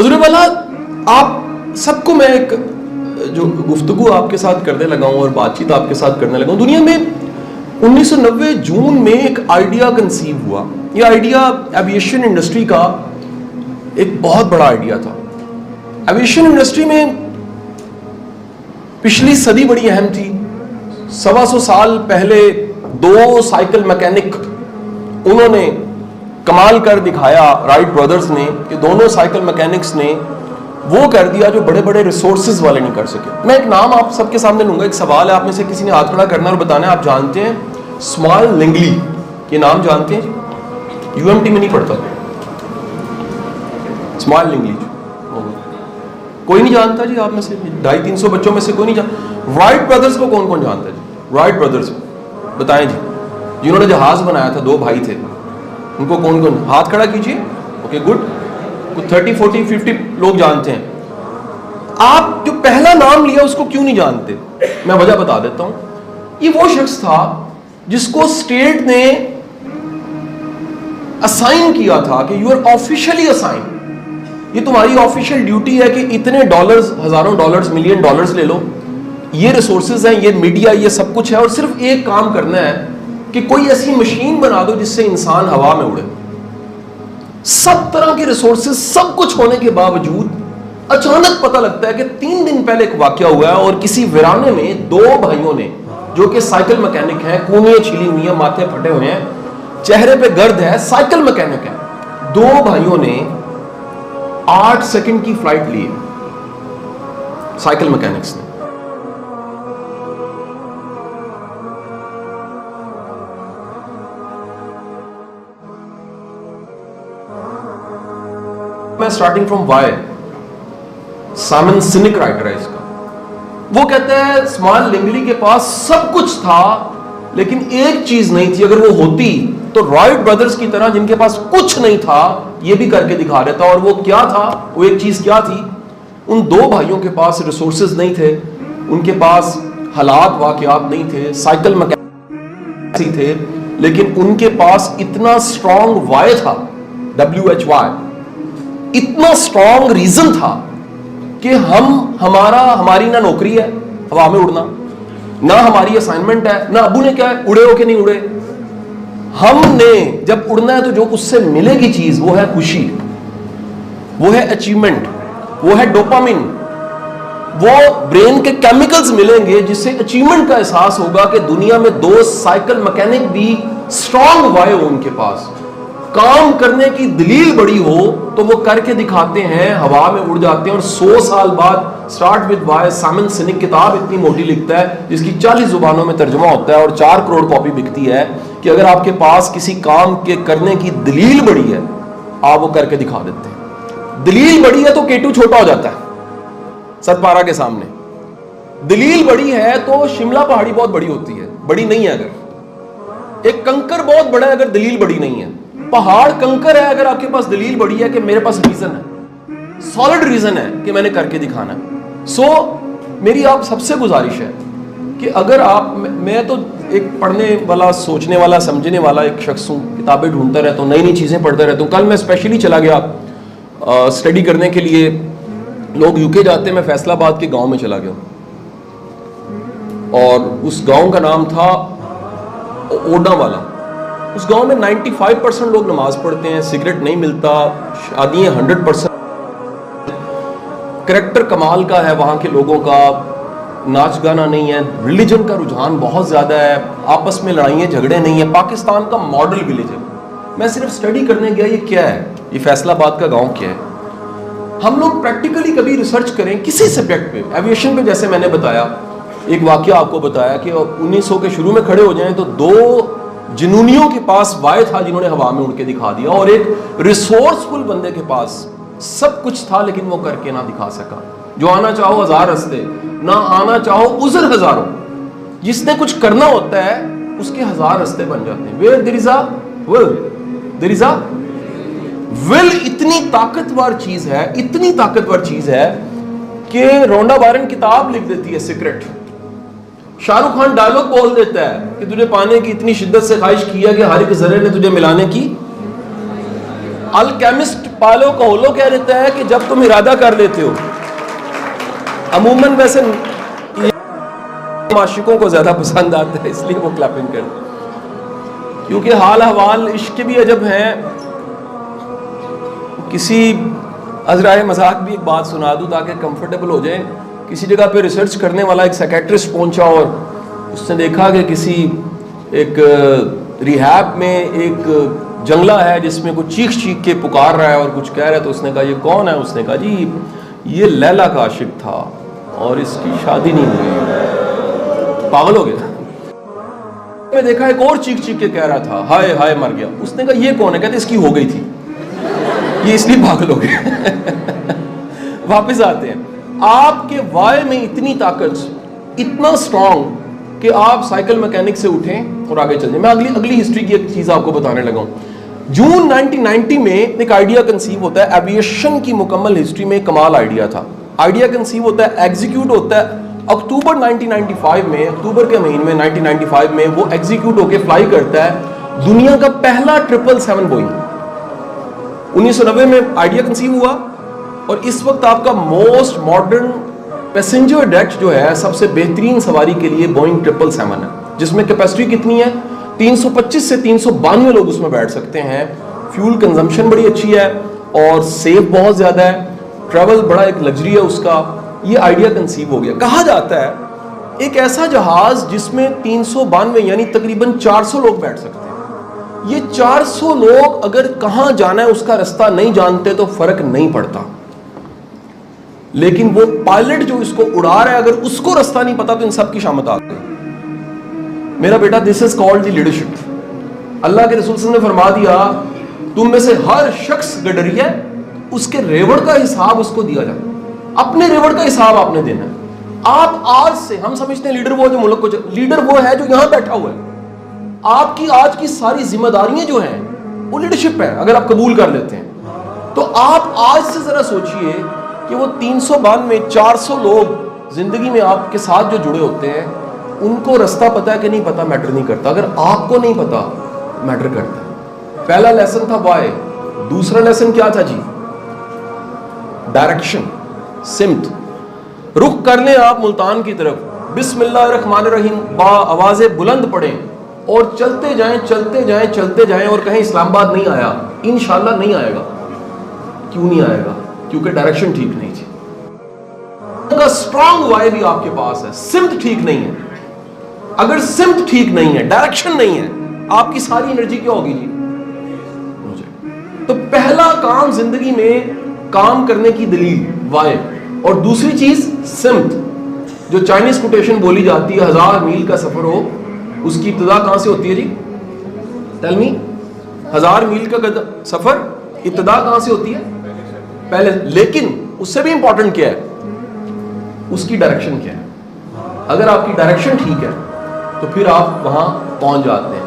حضور والا آپ سب کو میں ایک جو گفتگو آپ کے ساتھ کرنے لگا ہوں اور بات چیت آپ کے ساتھ کرنے لگا ہوں، دنیا میں 1990 جون میں ایک آئیڈیا کنسیو ہوا. یہ آئیڈیا ایویشن انڈسٹری کا ایک بہت بڑا آئیڈیا تھا. ایویشن انڈسٹری میں پچھلی صدی بڑی اہم تھی. 125 سال پہلے 2 سائیکل میکینک انہوں نے کمال کر دکھایا، رائٹ برادرز نے، کہ دونوں سائیکل میکینکس نے وہ کر دیا جو بڑے بڑے ریسورسز والے نہیں کر سکے. میں ایک نام آپ سب کے سامنے لوں گا، ایک سوال ہے، آپ میں سے کسی نے ہاتھ کھڑا کرنا اور بتانا ہے آپ جانتے ہیں اسمال لنگلی، یہ نام جانتے ہیں؟ UMT میں نہیں پڑھتا اسمال لنگلی، کوئی نہیں جانتا جی؟ آپ میں سے 250-300 بچوں میں سے کوئی نہیں جانتا. رائٹ برادرز کو کون کون جانتا ہے جی؟ رائٹ برادرز بتائیں جی، جنہوں نے جہاز بنایا تھا، 2 بھائی تھے، ان کو کون کون؟ ہاتھ کھڑا کیجئے. اوکے گڈ، 30 40 50 لوگ جانتے ہیں. آپ جو پہلا نام لیا اس کو کیوں نہیں جانتے؟ میں وجہ بتا دیتا ہوں. یہ وہ شخص تھا جس کو اسٹیٹ نے اسائن کیا تھا کہ یو آر آفیشلی اسائن، یہ تمہاری آفیشیل ڈیوٹی ہے کہ اتنے ڈالرز، ہزاروں ڈالرز، ملین ڈالرز لے لو، یہ ریسورسز ہیں، یہ میڈیا، یہ سب کچھ ہے، اور صرف ایک کام کرنا ہے کہ کوئی ایسی مشین بنا دو جس سے انسان ہوا میں اڑے. سب طرح کے ریسورسز، سب کچھ ہونے کے باوجود اچانک پتہ لگتا ہے کہ 3 دن پہلے ایک واقعہ ہوا ہے اور کسی ویرانے میں 2 بھائیوں نے جو کہ سائیکل میکینک ہیں، کونیاں چھلی ہوئی ہیں، ماتھے پھٹے ہوئے ہیں، چہرے پہ گرد ہے، سائیکل میکینک ہیں، 2 بھائیوں نے 8 سیکنڈ کی فلائٹ لی ہے سائیکل میکینکس نے. میں starting from why, Simon Sinek writer ہے اس کا. وہ کہتا ہے اسمال لنگلی کے پاس سب کچھ تھا لیکن ایک چیز نہیں تھی، اگر وہ ہوتی تو رائٹ برادرز کی طرح جن کے پاس کچھ نہیں تھا یہ بھی کر کے دکھا دیتا. اور وہ کیا تھا؟ وہ ایک چیز کیا تھی؟ ان 2 بھائیوں کے پاس ریسورسز نہیں تھے، ان کے پاس حالات واقعات نہیں تھے، سائیکل میکینک تھے، لیکن ان کے پاس اتنا اسٹرانگ وائی تھا، WHY، اتنا اسٹرانگ ریزن تھا کہ ہماری نہ نوکری ہے ہوا میں اڑنا، نہ ہماری اسائنمنٹ ہے، نہ ابو نے کیا ہے اڑے ہو کہ نہیں اڑے. ہم نے جب اڑنا ہے تو جو اس سے ملے گی چیز وہ ہے خوشی، وہ ہے اچیومنٹ، وہ ہے ڈوپامن، وہ برین کے کیمیکلز ملیں گے جس سے اچیومنٹ کا احساس ہوگا کہ دنیا میں 2 سائیکل میکینک بھی اسٹرانگ وائے ہو، ان کے پاس کام کرنے کی دلیل بڑی ہو تو وہ کر کے دکھاتے ہیں، ہوا میں اڑ جاتے ہیں. اور 100 سال بعد سٹارٹ ود وائی، سائمن سینک کتاب اتنی موٹی لکھتا ہے جس کی 40 زبانوں میں ترجمہ ہوتا ہے اور 4 کروڑ کاپی بکتی ہے کہ اگر آپ کے پاس کسی کام کے کرنے کی دلیل بڑی ہے آپ وہ کر کے دکھا دیتے ہیں. دلیل بڑی ہے تو K2 چھوٹا ہو جاتا ہے 7 کے سامنے. دلیل بڑی ہے تو شملہ پہاڑی بہت بڑی ہوتی ہے، بڑی نہیں ہے اگر. ایک کنکر بہت بڑا ہے اگر دلیل بڑی نہیں ہے. پہاڑ کنکر ہے اگر آپ کے پاس دلیل بڑی ہے کہ میرے پاس ریزن ہے، سالڈ ریزن ہے کہ میں نے کر کے دکھانا ہے. سو میری آپ سب سے گزارش ہے کہ اگر آپ، میں تو ایک پڑھنے والا، سوچنے والا، سمجھنے والا ایک شخص ہوں، کتابیں ڈھونڈتا رہتا ہوں، نئی نئی چیزیں پڑھتا رہتا ہوں. کل میں اسپیشلی چلا گیا اسٹڈی کرنے کے لیے. لوگ UK جاتے ہیں، میں فیصل آباد کے گاؤں میں چلا گیا اور اس گاؤں کا نام تھا اوڈا والا. اس گاؤں میں 95% لوگ نماز پڑھتے ہیں، سگریٹ نہیں ملتا، شادیاں 100%، کریکٹر کمال کا ہے وہاں کے لوگوں کا، ناچ گانا نہیں ہے، ریلیجن کا رجحان بہت زیادہ ہے، آپس میں لڑائیاں جھگڑے نہیں ہیں، پاکستان کا ماڈل ولیج ہے. میں صرف سٹڈی کرنے گیا یہ کیا ہے، یہ فیصل آباد کا گاؤں کیا ہے. ہم لوگ پریکٹیکلی کبھی ریسرچ کریں کسی سبجیکٹ پہ، ایویشن پہ، جیسے میں نے بتایا ایک واقعہ آپ کو بتایا کہ 1900 کے شروع میں کھڑے ہو جائیں تو 2 جنونیوں کے پاس وائے تھا جنہوں نے ہوا میں اڑ کے دکھا دیا، اور ایک ریسورسفل بندے کے پاس سب کچھ تھا لیکن وہ کر کے نہ دکھا سکا. جو آنا چاہو 1000 رستے، نہ آنا چاہو عذر ہزاروں. جس نے کچھ کرنا ہوتا ہے اس کے 1000 رستے بن جاتے ہیں. Where there is a will, there is a will. اتنی طاقتور چیز ہے، اتنی طاقتور چیز ہے کہ رونڈا بائرن کتاب لکھ دیتی ہے سیکرٹ. شاہ رخ خان ڈائلاگ بول دیتا ہے کہ تجھے پانے کی اتنی شدت سے خواہش کی ہے کہ ہر ایک ذرے نے تجھے ملانے کی. الکیمسٹ پالو کوہلو کہہ دیتا ہے کہ جب تم ارادہ کر لیتے ہو، عموماً ویسے عاشقوں کو زیادہ پسند آتا ہے اس لیے وہ کلیپنگ کرتے ہیں، کیونکہ حال احوال عشق کے بھی عجب ہیں. کسی عذرائے مذاق بھی ایک بات سنا دوں تاکہ کمفرٹیبل ہو جائیں. کسی جگہ پہ ریسرچ کرنے والا ایک سیکیٹرسٹ پہنچا اور اس نے دیکھا کہ کسی ایک ریہیب میں ایک جنگلہ ہے جس میں کچھ چیخ چیخ کے پکار رہا ہے اور کچھ کہہ رہا ہے. تو اس نے کہا یہ کون ہے؟ اس نے کہا جی یہ لیلا کا عاشق تھا اور اس کی شادی نہیں ہوئی. پاگل ہو گیا. میں دیکھا ایک اور چیخ چیخ کے کہہ رہا تھا ہائے ہائے مر گیا. اس نے کہا یہ کون ہے؟ کہتے اس کی ہو گئی تھی، یہ اس لیے پاگل ہو گیا. واپس آتے ہیں. آپ کے وائے میں اتنی طاقت، اتنا سٹرونگ کہ آپ سائیکل میکینک سے اٹھیں اور آگے چل جائیں. میں اگلی ہسٹری کی ایک چیز آپ کو بتانے لگا ہوں. جون 1990 میں ایک آئیڈیا کنسیو ہوتا ہے. ایویشن کی مکمل ہسٹری میں ایک کمال آئیڈیا تھا. آئیڈیا کنسیو ہوتا ہے، ایگزیکیوٹ ہوتا ہے اکتوبر 1995 میں، اکتوبر کے مہینے میں 1995 میں وہ ایگزیکیوٹ ہو کے فلائی کرتا ہے دنیا کا پہلا 777 بوئنگ. 1990 میں آئیڈیا کنسیو ہوا اور اس وقت آپ کا موسٹ ماڈرن پیسنجر ڈیٹ جو ہے سب سے بہترین سواری کے لیے بوئنگ 777 ہے، جس میں کیپیسٹی کتنی ہے 325 سے 392 لوگ اس میں بیٹھ سکتے ہیں. فیول کنزمپشن بڑی اچھی ہے اور سیف بہت زیادہ ہے. ٹریول بڑا ایک لگژری ہے اس کا. یہ آئیڈیا کنسیو ہو گیا. کہا جاتا ہے ایک ایسا جہاز جس میں 392 یعنی تقریباً 400 لوگ بیٹھ سکتے ہیں. یہ 400 لوگ اگر کہاں جانا ہے اس کا رستہ نہیں جانتے تو فرق نہیں پڑتا، لیکن وہ پائلٹ جو اس کو اڑا رہا ہے اگر اس کو رستہ نہیں پتا تو ان سب کی شامت آ گئی. میرا بیٹا دس از کالڈ دی لیڈرشپ. اللہ کے رسول صلی اللہ علیہ وسلم نے فرما دیا تم میں سے ہر شخص گڈری ہے، اس کے ریوڑ کا حساب اس کو دیا جائے. اپنے ریوڑ کا حساب آپ نے دینا ہے. آپ آج سے، ہم سمجھتے ہیں لیڈر وہ جو ملک کو لیڈر وہ ہے جو یہاں بیٹھا ہوا ہے. آپ کی آج کی ساری ذمہ داریاں جو ہیں وہ لیڈرشپ ہے اگر آپ قبول کر لیتے ہیں. تو آپ آج سے ذرا سوچئے کہ وہ 392 میں 400 لوگ زندگی میں آپ کے ساتھ جو جڑے ہوتے ہیں ان کو رستہ پتا ہے کہ نہیں پتا میٹر نہیں کرتا. اگر آپ کو نہیں پتا میٹر کرتا ہے. پہلا لیسن تھا وائے. دوسرا لیسن کیا تھا جی؟ ڈائریکشن، سمت. رخ کر لیں آپ ملتان کی طرف، بسم اللہ الرحمن الرحیم با آوازیں بلند پڑھیں اور چلتے جائیں چلتے جائیں چلتے جائیں اور کہیں اسلام آباد نہیں آیا. انشاءاللہ نہیں آئے گا. کیوں نہیں آئے گا؟ کیونکہ ڈائریکشن ٹھیک نہیں تھی. کا سٹرونگ وائے بھی آپ کے پاس ہے، سمت ٹھیک نہیں ہے. اگر سمت ٹھیک نہیں ہے، ڈائریکشن نہیں ہے، آپ کی ساری انرجی کیا ہوگی جی؟ تو پہلا کام زندگی میں کام کرنے کی دلیل وائے، اور دوسری چیز سمت. جو چائنیز کوٹیشن بولی جاتی ہے 1000 میل کا سفر ہو، اس کی ابتدا کہاں سے ہوتی ہے جی؟ Tell me. 1000 میل کا سفر ابتدا کہاں سے ہوتی ہے؟ پہلے. لیکن اس سے بھی امپورٹنٹ کیا ہے؟ اس کی ڈائریکشن کیا ہے. اگر آپ کی ڈائریکشن ٹھیک ہے تو پھر آپ وہاں پہنچ جاتے ہیں.